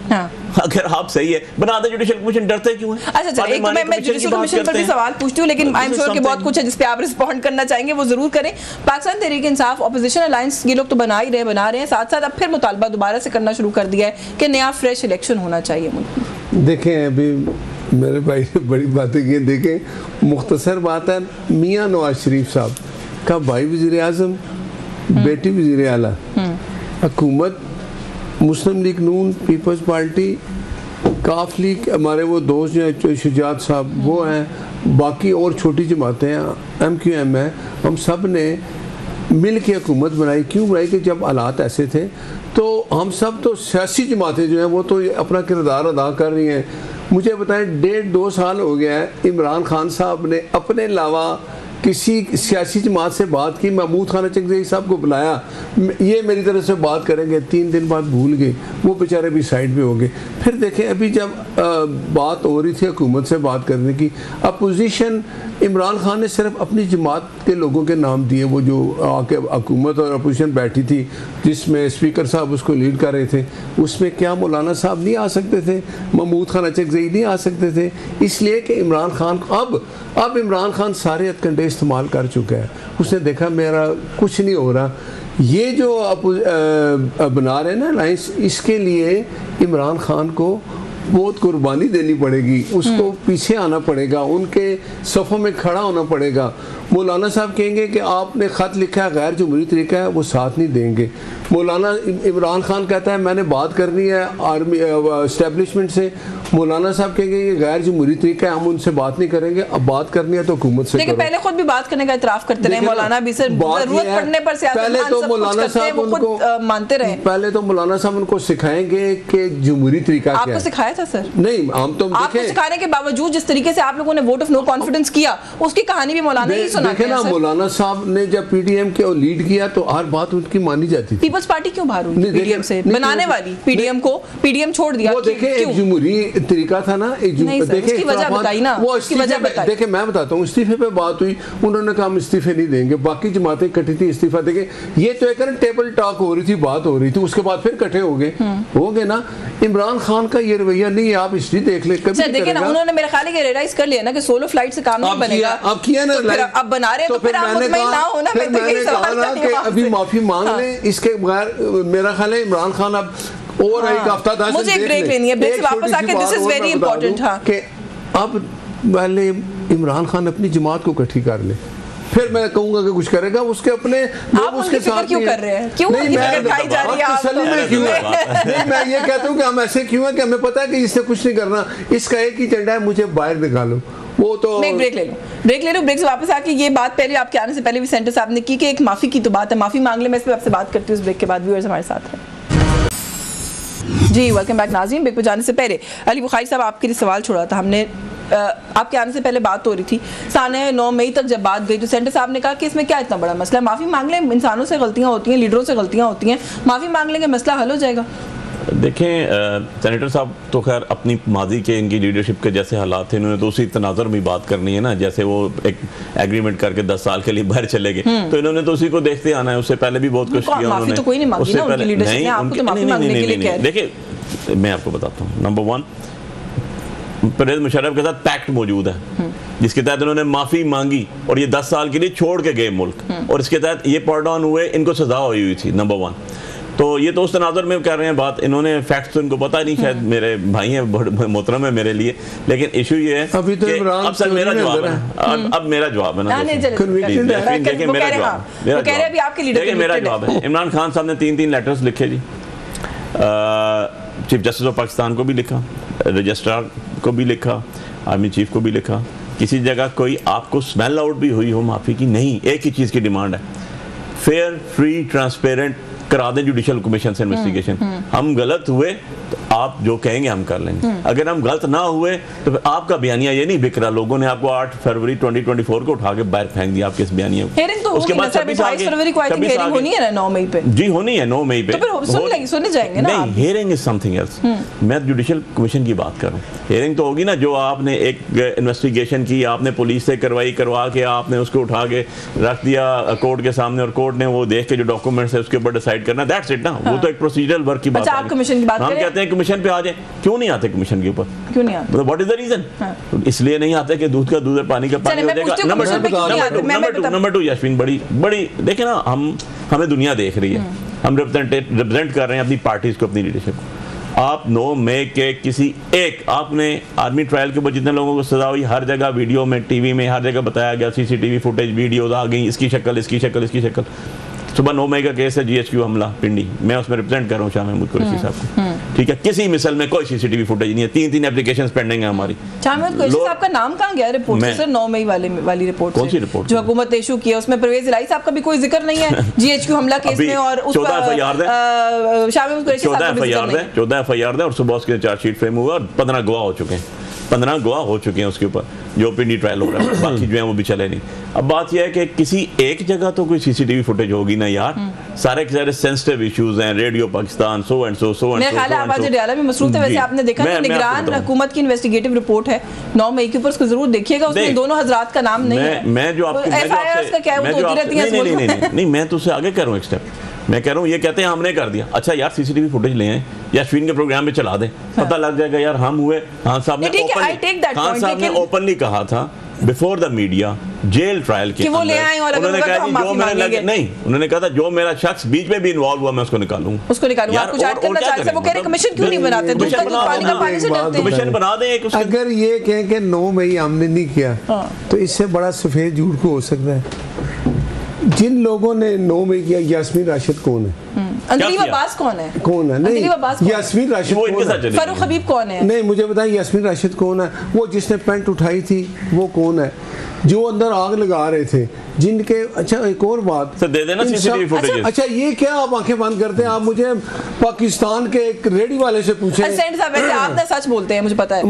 अगर आप सही है बना दें जुडिशियल कमीशन, डरते क्यों हैं?
अच्छा चलिए, एक तो मैं जुडिशियल कमीशन पर भी सवाल पूछती हूँ, लेकिन आई एम श्योर कि बहुत कुछ है जिस पे आप रिस्पॉन्ड करना चाहेंगे, वो जरूर करें। पाकिस्तान तहरीक इंसाफ ऑपोजिशन अलायंस ये लोग तो बना रहे हैं, साथ साथ अब फिर मुतालबा दोबारा से करना शुरू कर दिया है कि नया फ्रेश इलेक्शन होना चाहिए मुल्क में।
देखें, अभी मेरे भाई ने बड़ी बातें की, देखें मुख्तसर बात है, मियाँ नवाज शरीफ साहब का भाई वज़ीर आज़म, बेटी वज़ीर आला, हुकूमत मुस्लिम लीग नून, पीपल्स पार्टी, काफ लीग, हमारे वो दोस्त जो हैं शुजात साहब वो हैं, बाकी और छोटी जमातें हैं, MQM है, हम सब ने मिल के हुकूमत बनाई। क्यों बनाई? कि जब हालात ऐसे थे तो हम सब तो सियासी जमातें जो हैं वो तो अपना किरदार अदा कर रही हैं। मुझे बताएं, 1.5-2 साल हो गया है, इमरान खान साहब ने अपने अलावा किसी सियासी जमात से बात की, महमूद खान चकज़ई साहब को बुलाया, ये मेरी तरफ से बात करेंगे, 3 दिन बाद भूल गए, वो बेचारे भी साइड पे हो गए। फिर देखें, अभी जब बात हो रही थी हुकूमत से बात करने की, अपोजिशन, इमरान खान ने सिर्फ अपनी जमात के लोगों के नाम दिए, वो जो आके हुकूमत और अपोजिशन बैठी थी जिसमें स्पीकर साहब उसको लीड कर रहे थे, उसमें क्या मौलाना साहब नहीं आ सकते थे, महमूद खान चकज़ई नहीं आ सकते थे? इसलिए कि इमरान खान अब इमरान खान सारे हथकंडे इस्तेमाल कर चुका है, उसने देखा मेरा कुछ नहीं हो रहा। ये जो बना रहे ना अलायंस, इसके लिए इमरान खान को बहुत कुर्बानी देनी पड़ेगी, उसको पीछे आना पड़ेगा, उनके सफ़ों में खड़ा होना पड़ेगा। मौलाना साहब कहेंगे कि आपने ख़त लिखा है गैर जमहूरी तरीका है, वो साथ नहीं देंगे। मौलाना इमरान खान कहता है मैंने बात करनी है आर्मी इस्टेब्लिशमेंट से, मौलाना साहब कहेंगे ये गैर जमहूरी तरीका है, हम उनसे बात नहीं करेंगे, अब बात करनी है तो हुकूमत से।
लेकिन पहले खुद भी बात करने का इतराफ़ करते रहे मौलाना भी, सर जरूरत पड़ने पर
पहले तो मौलाना साहब उनको
मानते रहे,
पहले तो मौलाना साहब उनको सिखाएंगे कि जमहूरी तरीका क्या है।
आपको सिखाया था सर?
नहीं, हम तो
आपको सिखाने के बावजूद जिस तरीके से आप लोगों ने वोट ऑफ नो कॉन्फिडेंस किया, उसकी कहानी भी मौलाना ही सुनाते हैं।
देखे ना, मौलाना साहब ने जब PDM के लीड किया तो हर बात उनकी मानी जाती थी।
पीपल्स पार्टी क्यों बाहर हुई PDM से? बनाने वाली PDM को PDM छोड़ दिया।
वो देखे एक जमहूरी तरीका था ना,
उसकी वजह बताई ना, उसकी वजह बताई।
देखे मैं बताता हूँ, इस्तीफे पे बात हुई, उन्होंने कहा हम इस्तीफे नहीं देंगे, बाकी जमातें इकट्ठी थी इस्तीफा देंगे, ये तो एक टेबल टॉक हो रही थी, बात हो रही थी, उसके बाद फिर इकट्ठे हो गए ना। इमरान खान का ये रवैया नहीं, आप हिस्ट्री देख ले, कभी
देखिए ना, उन्होंने मेरे ख्याल है रियलाइज कर लिया ना कि सोलो फ्लाइट से काम नहीं बनेगा,
अब किया ना,
अब बना रहे हैं तो फिर आप मुतमईन ना हो ना।
मैंने कहा ना कि अभी माफी मांग लें, इसके बगैर मेरा ख्याल है इमरान खान अब और एक हफ्ता 10 दिन
मुझे एक ब्रेक लेनी है, ब्रेक से वापस आके दिस इज वेरी इंपॉर्टेंट। हाँ,
कि अब पहले इमरान खान अपनी जमात को इकट्ठी कर ले, फिर मैं कहूंगा कि कुछ करेगा, उसके अपने लोग उसके साथ
क्यों कर रहे हैं? क्यों
नहीं, मैं ये कहता हूँ कि हम ऐसे क्यों है कि हमें पता है कि इससे कुछ नहीं करना, इसका एक ही एजेंडा है, मुझे बाहर निकालो। वो तो
मैं ब्रेक ले लूँ, ब्रेक से वापस आके ये बात पहले आपके आने से पहले भी सेंटर साहब ने की कि एक माफी की तो बात है, माफी मांग ले, मैं इस पर आपसे बात करती हूँ। इस ब्रेक के बाद व्यूअर्स हमारे साथ हैं। जी वेलकम बैक नाज़रीन। ब्रेक पे जाने से पहले अली बुखारी साहब आपके लिए सवाल छोड़ा था हमने, आपके आने से पहले बात हो रही थी, साने 9 मई तक जब बात गई तो सेंटर साहब ने कहा कि इसमें क्या इतना बड़ा मसला है, माफ़ी मांग लें, इंसानों से गलतियाँ होती हैं, लीडरों से गलतियाँ होती हैं, माफ़ी मांग लेंगे मसला हल हो जाएगा।
देखें सेनेटर साहब तो खैर अपनी माजी के इनकी लीडरशिप के जैसे हालात थे, इन्होंने तो उसी तनाज़ुर में बात करनी है ना, जैसे वो एक एग्रीमेंट करके 10 साल के लिए बाहर चले गए, तो इन्होंने तो उसी को देखते आना है। उससे पहले भी बहुत कुछ किया उन्होंने,
तो कोई नहीं मांगी ना उनकी लीडरशिप ने, आपको तो माफी मांगने के लिए कह रहे हैं।
देखिए मैं आपको बताता हूँ, नंबर 1 परवेज़ मुशर्रफ के साथ पैक्ट मौजूद है जिसके तहत उन्होंने माफी मांगी और ये 10 साल के लिए छोड़ के गए मुल्क, और इसके तहत ये पार्डन हुए, इनको सजा हुई थी। नंबर 1 तो ये तो उस तनाज़ुर में कर रहे हैं बात, इन्होंने फैक्ट्स तो इनको पता नहीं, शायद मेरे भाई हैं, मोहतरम है मेरे लिए, लेकिन इशू ये है
अभी तो
अब सर मेरा जवाब है, अब मेरा जवाब है ना, मेरा जवाब है। इमरान खान साहब ने 3 लेटर्स लिखे जी, चीफ जस्टिस ऑफ पाकिस्तान को भी लिखा, रजिस्ट्रार को भी लिखा, आर्मी चीफ को भी लिखा, किसी जगह कोई आपको स्मेल आउट भी हुई हो माफ़ी की? नहीं, एक ही चीज़ की डिमांड है, फेयर, फ्री, ट्रांसपेरेंट करा दें जुडिशल कमीशन से इन्वेस्टिगेशन। हम गलत हुए तो आप जो कहेंगे हम कर लेंगे, अगर हम गलत ना हुए तो फिर आपका बयानिया ये नहीं बिक रहा, लोगों ने आपको 8 फरवरी 2024 को उठा के बाहर फेंक दिया आपके इस बयानिया को।
हेयरिंग तो उसके बाद 22 फरवरी को आई थिंक हेयरिंग होनी है ना 9 मई पे।
जी होनी है 9 मई पे,
तो फिर सुने जाएंगे ना?
नहीं, हेयरिंग इज समथिंग एल्स। मैं जुडिशल कमीशन की बात कर रहा हूँ। हेयरिंग तो होगी ना जो आपने एक इन्वेस्टिगेशन की, आपने पुलिस से करवा के आपने उसको उठा के रख दिया कोर्ट के सामने और कोर्ट ने वो देख के जो डॉक्यूमेंट्स है उसके ऊपर डिसाइड करना, दैट्स इट ना। वो तो एक प्रोसीजरल वर्क की बात है।
आप कमीशन की बात
हम कहते हैं कमीशन पे आ जाए, क्यों नहीं आते कमीशन के ऊपर?
क्यों नहीं आते?
What is the reason? इसलिए नहीं आते कि दूध का दूध है, पानी का पानी हो जाएगा। नंबर 2 यशविन, बड़ी देखे ना, हमें दुनिया देख रही है, हम रिप्रेजेंट कर रहे हैं अपनी पार्टीज को, अपनी लीडरशिप को। आप 9 मई के किसी एक, आपने आर्मी ट्रायल के ऊपर जितने लोगों को सजा हुई, हर जगह वीडियो में, टीवी में, हर जगह बताया गया, CCTV फुटेज, वीडियोज आ गई, इसकी शक्ल। सुबह 9 मई का केस है, GHQ हमला पिंडी, मैं उसमें रिप्रेजेंट कर रहा हूँ शाह महमूद कुरैशी साहब को, ठीक है। किसी मिसल में कोई CCTV फुटेज नहीं है, 3 एप्लीकेशंस पेंडिंग है हमारी।
शाह महमूद कुरैशी साहब का नाम कहाँ गया रिपोर्ट से सर? 9 मई वाली रिपोर्ट
कौन सी रिपोर्ट
जो हुकूमत ने इशू किया, उसमें परवेज इलाही साहब का भी कोई जिक्र नहीं है GHQ हमला केस में, और
14 FIR है,
शाह महमूद कुरैशी साहब का भी जिक्र नहीं है।
14 FIR है और सुबह उसके चार्जशीट फ्रेम हुआ और 15 गवाह हो चुके हैं, 15 गवाह हो चुके हैं उसके ऊपर, जो पिंडी ट्रायल हो रहा है, बाकी जो है वो भी चले नहीं। अब बात यह है कि किसी एक जगह तो कोई CCTV फुटेज होगी ना यार, सारे के सारे सेंसिटिव इश्यूज हैं, radio Pakistan, so and so मेरा
ख्याल है आवाज़ डियाला में मसरूफ है। वैसे आपने देखा ना, निगरान हुकूमत की इन्वेस्टिगेटिव रिपोर्ट है 9 मई के ऊपर, उसको जरूर देखिएगा, उसमें दोनों हजरात का नाम नहीं है।
मैं जो आपको
FIRs का क्या है, वो तो होती रहती है।
नहीं, मैं तो उससे आगे कर रहा हूँ एक स्टेप। मैं कह रहा हूँ, ये कहते हैं हमने कर दिया, अच्छा यार CCTV फुटेज ले आए या अश्विन के प्रोग्राम में चला दें, पता लग जाएगा यार हम हुए। खान साहब ने ओपनली कहा था before the media jail trial के
वो ले आए, और
उन्होंने कहा कि जो मैंने नहीं, उन्होंने कहा था जो मेरा शख्स बीच में भी इन्वॉल्व हुआ मैं उसको निकालूंगा। आप कुछ ऐड करना चाहते हैं? वो कह रहे कमीशन क्यों नहीं बनाते? कमीशन बना दें।
अगर ये कहें कि 9 मई हमने नहीं किया तो इससे बड़ा सफेद झूठ को हो सकता है। जिन लोगों ने 9 मई किया, यास्मीन राशिद कौन है?
अंदलीब अब्बास कौन है?
नहीं, यास्मीन राशिद कौन है?
फारूक हबीब कौन है?
नहीं, मुझे बताइए यास्मीन राशिद कौन है? वो जिसने पेंट उठाई थी वो कौन है? जो अंदर आग लगा रहे थे, जिनके, अच्छा एक और बात
दे देना CCTV फुटेज।
अच्छा ये क्या आप आंखें बंद करते हैं? आप मुझे पाकिस्तान के एक रेडी वाले से पूछे।
वैसे आप ना सच बोलते हैं, मुझे पता है,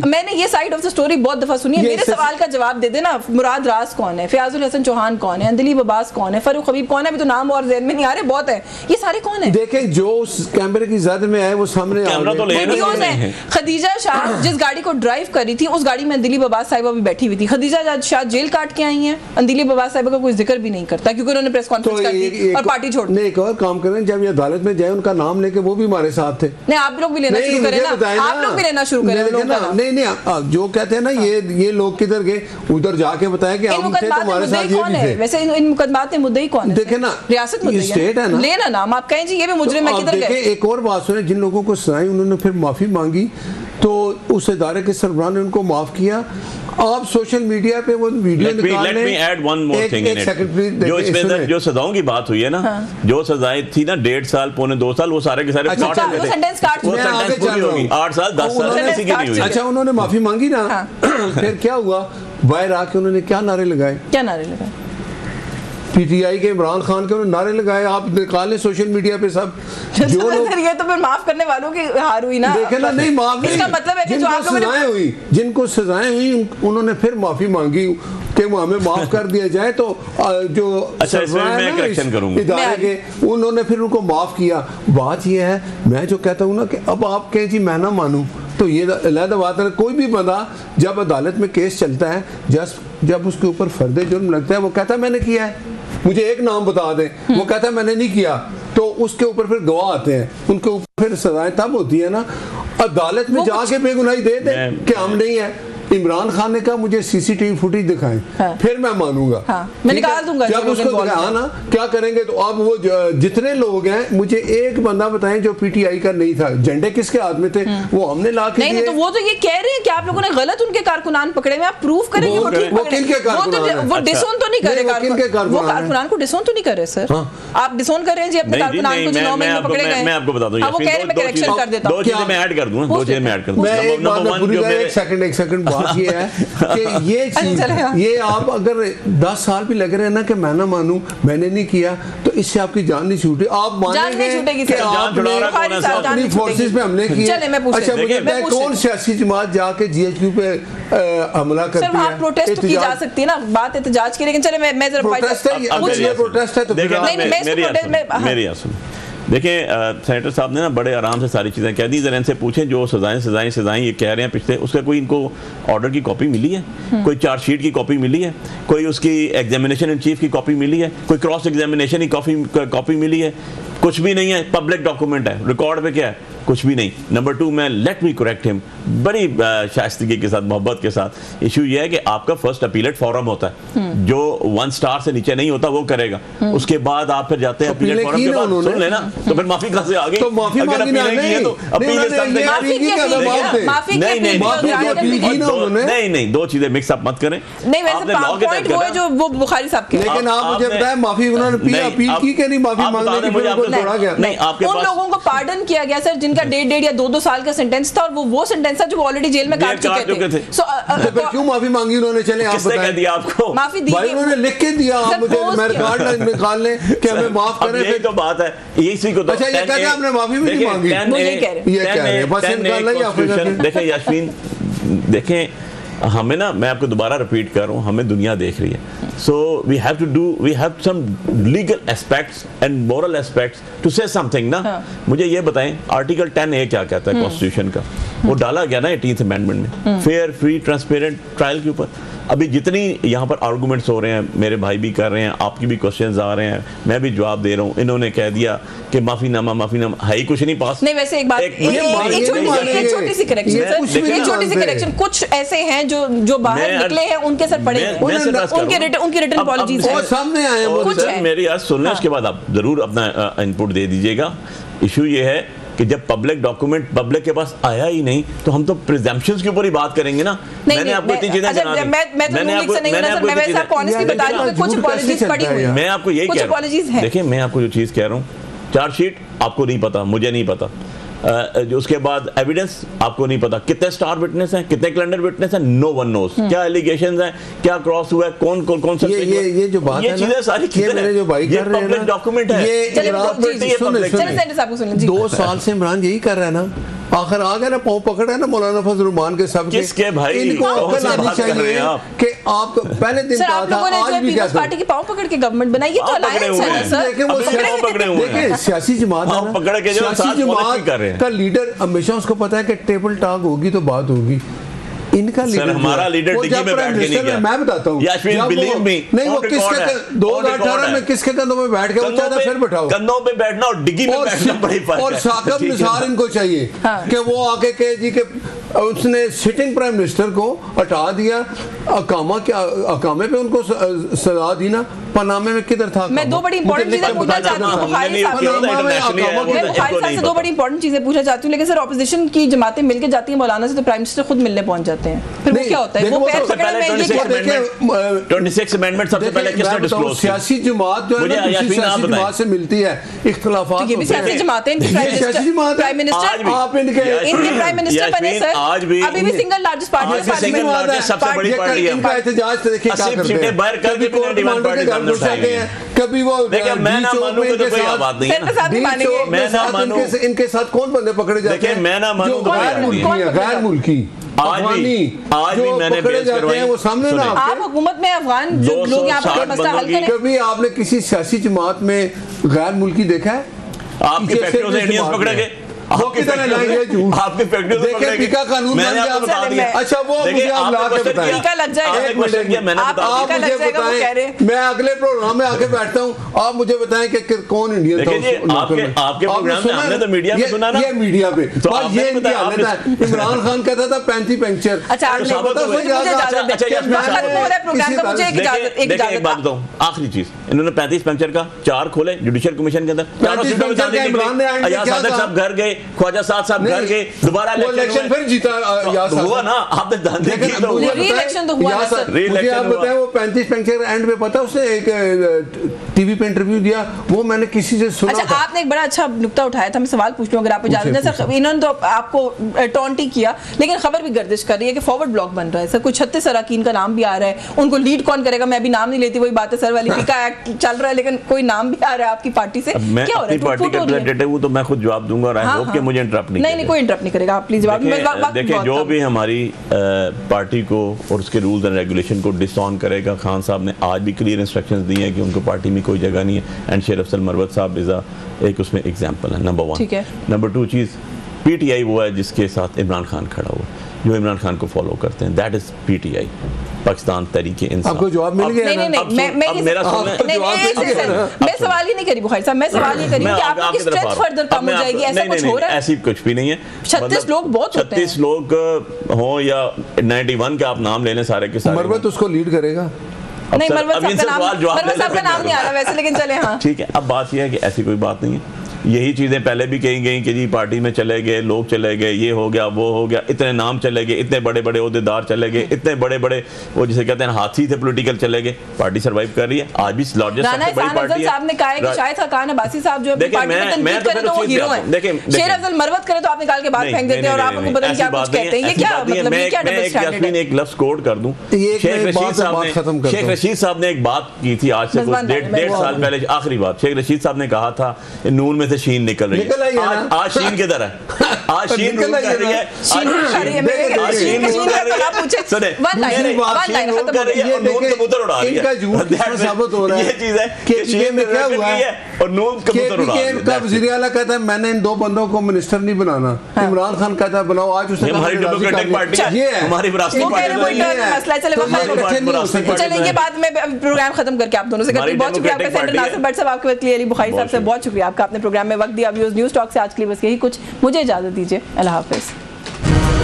मैंने ये साइड ऑफ द स्टोरी बहुत दफा सुनी है। मेरे सवाल का जवाब दे देना। मुराद राज कौन है? फयाजुल हसन चौहान कौन है? अंदलीब अब्बास कौन है? फारूक हबीब कौन है? अभी तो नाम और ज़हन में नहीं आ रहे, बहुत है। ये सारे कौन है?
देखें, जो कैमरे की जद में आए वो सामने
वीडियोस हैं। खदीजा शाह जिस गाड़ी को ड्राइव कर रही थी, उस गाड़ी में अंदलीब अब्बास साहिबा भी बैठी हुई थी। खदीजा शाह जेल काट के आई हैं, अंदलीब अब्बास साहिबा का कोई जिक्र भी नहीं करता, क्योंकि उन्होंने प्रेस कॉन्फ्रेंस कर दी और पार्टी छोड़ दी।
एक और काम करें, जब ये अदालत में जाए उनका नाम लेके वो भी हमारे साथ थे।
नहीं, आप लोग भी लेना शुरू करें ना, आप लोग भी लेना शुरू करें।
नहीं, जो कहते हैं ना ये लोग किधर गए, उधर जाके बताया कि हम थे, तुम्हारे साथ ये भी थे।
वैसे इन मुकदमात में मुद्दई कौन है?
देखे ना,
रियासत मुद्दई
स्टेट है ना,
लेना नाम आप कहें जी ये भी मुजरिम है, किधर गए?
एक और बात सुने, जिन लोगों को सजाएं उन्होंने फिर माफी मांगी तो उस इदारे के सरबराह ने उनको माफ किया। आप सोशल मीडिया पे वो वीडियो निकाल लें।
जो सजाओं की बात हुई है ना, जो सजाएं थी ना 1.5 साल, पौने 2 साल, वो सारे के सारे 8 साल 10 साल किसी की नहीं हुई।
अच्छा, उन्होंने माफी मांगी ना, फिर क्या हुआ? बाहर आके उन्होंने क्या नारे लगाए?
क्या नारे लगाए?
PTI के इमरान खान के उन्होंने नारे लगाए, आप निकालें सोशल मीडिया पे सब। जो लोग
ये तो फिर माफ करने वालों की हार हुई ना।
देखे ना, नहीं माफ नहीं,
इसका मतलब है कि जो आप
जिनको सजाएं हुई उन्होंने फिर माफी मांगी कि वो हमें माफ कर दिया जाए। तो जो इदारे के उन्होंने फिर उनको माफ किया। बात यह है, मैं जो कहता हूँ ना कि अब आप कहें जी मैं ना मानूं, तो ये अलग बात है। कोई भी बंदा जब अदालत में केस चलता है, जब उसके ऊपर फर्दे जुर्म लगता है, वो कहता है मैंने किया है, मुझे एक नाम बता दें, वो कहता है मैंने नहीं किया, तो उसके ऊपर फिर गवाह आते हैं, उनके ऊपर फिर सजाएं तब होती है ना। अदालत में जाके बेगुनाही दे दे कि हम नहीं है, इमरान खान ने कहा मुझे सीसीटीवी फुटेज दिखाएं, फिर मैं मानूंगा,
मैं निकाल दूंगा।
जब उसको दिखाया ना क्या करेंगे, तो अब वो जितने लोग हैं, मुझे एक बंदा बताएं जो पीटीआई का नहीं था, झंडे किसके हाथ में थे, वो हमने ला के
नहीं, तो वो तो ये कह रहे हैं कि आप लोगों ने गलत उनके कारकुनान पकड़े हुए, आप प्रूफ करेंगे वो ठीक पकड़े, वो डिसोन तो नहीं करे, वो कारकुनान को डिसोन तो नहीं कर रहे सर, आप डिसोन कर रहे हैं जी अपने कारकुनान को जो 9 महीने पकड़े गए।
मैं आपको बता दूं,
वो कह रहे मैं करेक्शन कर देता हूं,
दो चीजें मैं ऐड कर दूं, दो चीजें मैं ऐड कर दूं।
एक सेकंड बात ये है कि ये चीज, ये आप अगर 10 साल भी लग रहे हैं ना कि मैं ना मानूं, मैंने नहीं किया, तो इससे आपकी जान नहीं छूटी, आप मानेंगे कि आपने अपनी फोर्सेस पे हमले किए। अच्छा मुझे बताएं कौन सियासी जमात जाके जीएचक्यू पे हमला करती है?
सर प्रोटेस्ट की जा सकती है ना, बात एहतजाज की, लेकिन चले मैं जरा
प्रोटेस्ट है तो
मेरी सुन देखिए, सेनेटर साहब ने ना बड़े आराम से सारी चीज़ें कह दी, जरा इनसे पूछें जो सजाएं ये कह रहे हैं पिछले, उसका कोई इनको ऑर्डर की कॉपी मिली है, कोई चार्जशीट की कॉपी मिली है, कोई उसकी एग्जामिनेशन इन चीफ की कॉपी मिली है, कोई क्रॉस एग्जामिनेशन की कॉपी मिली है? कुछ भी नहीं है, पब्लिक डॉक्यूमेंट है, रिकॉर्ड पे क्या है? कुछ भी नहीं। नंबर 2, मैं लेट मी करेक्ट हिम बड़ी शाइस्तगी के साथ, मोहब्बत के साथ, इशू ये है कि आपका फर्स्ट अपीलेट फोरम होता है, जो 1 स्टार से नीचे नहीं होता वो करेगा, उसके बाद आप फिर जाते हैं अपीलेट फोरम के बाद, सुन लेना, तो फिर माफी कहां से आ गई?
तो माफी मांगी ना,
नहीं, दो चीजें मिक्स अप मत करें।
नहीं वैसे पॉइंट वो है जो वो बुखारी साहब के,
लेकिन आप मुझे बताएं माफी उन्होंने अपील की कि नहीं, माफी मांगने की फिर छोड़ा गया?
नहीं, आपके
उन लोगों को पार्डन किया गया सर जिनका 1.5 या 2 साल का सेंटेंस था, और वो सेंटेंस था जो ऑलरेडी जेल में काट चुके थे।
तो फिर क्यों माफी मांगी उन्होंने? चले आप बताएं,
दिया आपको
माफी दी,
भाई उन्होंने लिख के दिया, आप मुझे मेरे कार्ड निकाल लें कि हमें माफ करें।
यही तो बात है, इसी को तो
अच्छा ये कहते हैं आपने माफी भी नहीं मांगी,
ये कह रहे हैं
बस निकालना ही आपने।
देखें यास्मीन, देखें हमें ना, मैं आपको दोबारा रिपीट कर रहा हूँ, हमें दुनिया देख रही है, so we have some legal aspects and moral aspects to say something ना। मुझे ये बताएं आर्टिकल 10A क्या कहता है कॉन्स्टिट्यूशन का? वो डाला गया ना 18th अमेंडमेंट में, फेयर फ्री ट्रांसपेरेंट ट्रायल के ऊपर। अभी जितनी यहाँ पर आर्गूमेंट्स हो रहे हैं, मेरे भाई भी कर रहे हैं, आपकी भी क्वेश्चंस आ रहे हैं, मैं भी जवाब दे रहा हूँ, इन्होंने कह दिया कि माफीनामा है ही कुछ नहीं पास।
नहीं वैसे एक बात, एक छोटी सी करेक्शन, कुछ ऐसे हैं जो बाहर निकले हैं, उनके सर पड़े, उनकी रिटन अपॉलजीज हैं,
सामने आए हैं।
मेरी आज सुनने उसके बाद आप जरूर अपना इनपुट दे दीजिएगा। इशू ये है कि जब पब्लिक डॉक्यूमेंट पब्लिक के पास आया ही नहीं, तो हम तो प्रिजम्पशंस के ऊपर ही बात करेंगे ना। मैंने आपको इतनी चीजें जना दी, मैं आपको यही कह रहा हूं। देखिए मैं आपको जो चीज कह रहा हूं, चार्जशीट आपको नहीं पता, मुझे नहीं पता, जो उसके बाद एविडेंस आपको नहीं पता, कितने स्टार विटनेस हैं, कितने कैलेंडर विटनेस हैं, नो वन नोस, क्या एलिगेशंस हैं, क्या क्रॉस हुआ है, कौन सा
ये जो बात है,
चीजें सारी
मेरे जो भाई कर रहे हैं
पब्लिक डॉक्यूमेंट है,
ये 2 साल से इमरान यही कर रहा है ना, आखिर आ गया ना, पाँव पकड़ा है ना मौलाना फजल रहमान के सब
किसके भाई,
इनको अकल आनी चाहिए कि आप पहले दिन कहा था, आज भी क्या
पार्टी की पाँव पकड़ के गवर्नमेंट बनाई, ये तो अलायंस है सर।
देखिए सियासी जमात का लीडर हमेशा उसको पता है कि टेबल टॉक होगी तो बात होगी। इनका लीडर,
हमारा लीडर डिग्गी में बैठ के नहीं गया,
मैं बताता हूँ, नहीं वो किसके 2018 में किसके कंधों में बैठ के, वो चाहता फिर बैठाओ,
कंधों पे बैठना और डिग्गी में बैठना बड़ी फर्क है।
और साकब निसार इनको चाहिए कि वो आके कहे जी के उसने सिटिंग प्राइम मिनिस्टर को हटा दिया, अकामे पे उनको सजा दी ना, पनामे में किधर था?
मैं 2 बड़ी इंपॉर्टेंट चीजें पूछना चाहती हूँ बुखारी साहब से, 2 बड़ी इंपॉर्टेंट चीजें पूछना चाहती हूँ, लेकिन सर ऑपोजिशन की जमातें मिलके जाती हैं मौलाना से, तो प्राइम मिनिस्टर खुद मिलने पहुंच जाते हैं, फिर वो क्या होता है? वो पैर पकड़ने में ये
26 अमेंडमेंट सबसे पहले किसने डिस्क्लोज?
सियासी जमात जो है ना, दूसरी सियासी जमात से मिलती है, इख्तिलाफात,
ये भी सियासी जमातें, प्राइम मिनिस्टर
आप
इनके प्राइम मिनिस्टर बने सर,
आज भी
अभी भी सिंगल लार्जेस्ट पार्टी,
सबसे बड़ी पार्टी है, इनका एहतजाज तो देखिए क्या करते हैं,
बाहर करके भी डिमांड पार्टी सामने उठाएंगे,
कभी वो
देखिए मैं ना मानूं तो कोई बात नहीं है, मैं ना मानूं
इनके साथ कौन बंदे पकड़े जाते हैं,
मैं ना मानूं तो
गैर मुल्की
आज भी मैंने बेंच करवाई,
वो सामने ना
आप हुकूमत में अफगान जो लोग यहाँ पर मसला हल करें।
कभी आपने किसी सियासी जमात में गैर मुल्की देखा है?
आपके फैक्ट्रियों से इंडियंस पकड़े गए,
आपकी तरह नहीं है झूठ।
आपके फैक्ट्री से
देखिए पीका कानून
मैंने आपको बता दिया।
अच्छा वो मुझे आप ला के बताएं।
पीका लग जाएगा,
आपने क्वेश्चन किया, मैंने
आप मुझे बताएं, मैं अगले प्रोग्राम में आके बैठता हूँ, आप मुझे बताएं कि कौन इंडियन था
आपके प्रोग्राम में हमने तो मीडिया में सुना ना,
ये मीडिया पे ये इनकी हालत है। इमरान खान कहता था 35 पंक्चर।
अच्छा
एक बात बताऊं, आखिरी चीज, इन्होंने 35 पंक्चर का 4 खोले जुडिशियल कमिशन के अंदर, साहब घर गए, ख्वाजा साहब घर गए, दोबारा
इलेक्शन फिर जीता
हुआ ना, आपने
री-इलेक्शन तो हुआ ना।
मुझे आप बताएं वो 35 पंक्चर एंड पे पता उसने एक टीवी पे इंटरव्यू दिया, वो मैंने किसी से सुना।
अच्छा आपने एक बड़ा अच्छा नुक्ता उठाया था, मैं सवाल पूछ लूं अगर आप इजाजत दें। सर इन्होंने तो आपको टॉन्टी किया, लेकिन खबर भी गर्दिश कर रही है कि फॉरवर्ड ब्लॉक बन रहा है सर, कुछ 36 अरकान का नाम भी आ रहा है, उनको लीड कौन करेगा, मैं अभी नाम नहीं लेती, वही बात है सर वाली, पीका एक्ट चल रहा है लेकिन कोई नाम भी आ रहा है आपकी पार्टी से, क्या हो रहा है?
पार्टी का रिप्रेजेंटेटिव हूं तो मैं खुद जवाब दूंगा और आई होप कि मुझे इंटरप्ट
नहीं कोई इंटरप्ट नहीं करेगा, आप प्लीज जवाब।
देखिए जो भी हमारी पार्टी को और उसके रूल्स एंड रेगुलेशन को डिसऑन करेगा, खान साहब ने आज भी क्लियर इंस्ट्रक्शंस दिए हैं कि उनको पार्टी में कोई जगह नहीं है, एंड शेर अफजल मरवत साहब इज एक उसमें एग्जांपल है, नंबर 1। नंबर 2 चीज़, पीटीआई वो है जिसके साथ इमरान खान खड़ा हुआ, जो इमरान खान को फॉलो करते हैं, that is PTI, Pakistan Tehreek Insaf.
आपको जवाब मिल गया?
नहीं, मैं सवाल ही नहीं करी बुखारी साहब, मैं सवाल ये करी कि आपकी स्ट्रेंथ फर्दर कम हो जाएगी, ऐसा कुछ हो रहा है?
ऐसी कुछ भी नहीं है।
36 लोग बहुत होते हैं,
36 लोग हो या 91 के आप नाम ले लें सारे के सारे,
मरवत उसको लीड करेगा?
नहीं, मरवत साहब का नाम नहीं आ रहा वैसे, लेकिन चले हाँ
ठीक है। अब बात यह है कि ऐसी कोई बात नहीं है, यही चीज़ें पहले भी कही गई कि जी पार्टी में चले गए लोग, चले गए, ये हो गया वो हो गया, इतने नाम चले गए, इतने बड़े बड़े ओहदेदार चले गए, इतने बड़े बड़े वो जिसे कहते हैं हाथी थे पॉलिटिकल चले गए, पार्टी सर्वाइव कर रही है आज भी, लार्जेस्ट सबसे बड़ी पार्टी है।
साहब ने कहा है कि शायद खान अब्बासी साहब जो है पार्टी में तनकीद करे तो वो हीरो हैं, देखिए शेर अफजल मरवत करे तो आप निकाल के बाहर फेंक देते हैं और आप उनको पता नहीं क्या कुछ कहते हैं, ये क्या मतलब, ये क्या डबल स्टैंडर्ड है? एक
लफ्ज कोट कर दूं, शेख रशीद साहब ने एक बात की थी आज से 1.5 साल पहले, आखिरी बात, शेख रशीद साहब ने कहा था नून में से शीन निकल रही है, आज शीन किधर है, आज शीन रूल कर रही है, आज शीन रूल कर रही है, सुने शीन रूल कर रही है और नून कबूतर उड़ा रही है,
इनका झूठ साबित हो रहा है।
ये चीज है कि शीन में क्या हुआ है और नून कबूतर उड़ा रही है।
का वज़ीर आला कहता है मैंने इन 2 बंदों को मिनिस्टर नहीं बनाना, इमरान खान कहता है बनाओ, आज उसने
हमारी डेमोक्रेटिक पार्टी है, ये हमारी विरासती पार्टी है,
मसला चलेंगे बाद में प्रोग्राम खत्म करके आप दोनों से करते हैं। बहुत शुक्रिया आपका सेंटर नासिर भट्ट साहब, आपके वकील अली बुखारी साहब से बहुत शुक्रिया आपका, आपने प्रोग्राम में वक्त दिया। न्यूज़ टॉक से आज के लिए बस यही कुछ, मुझे इजाजत दीजिए, अल्लाह हाफिज़।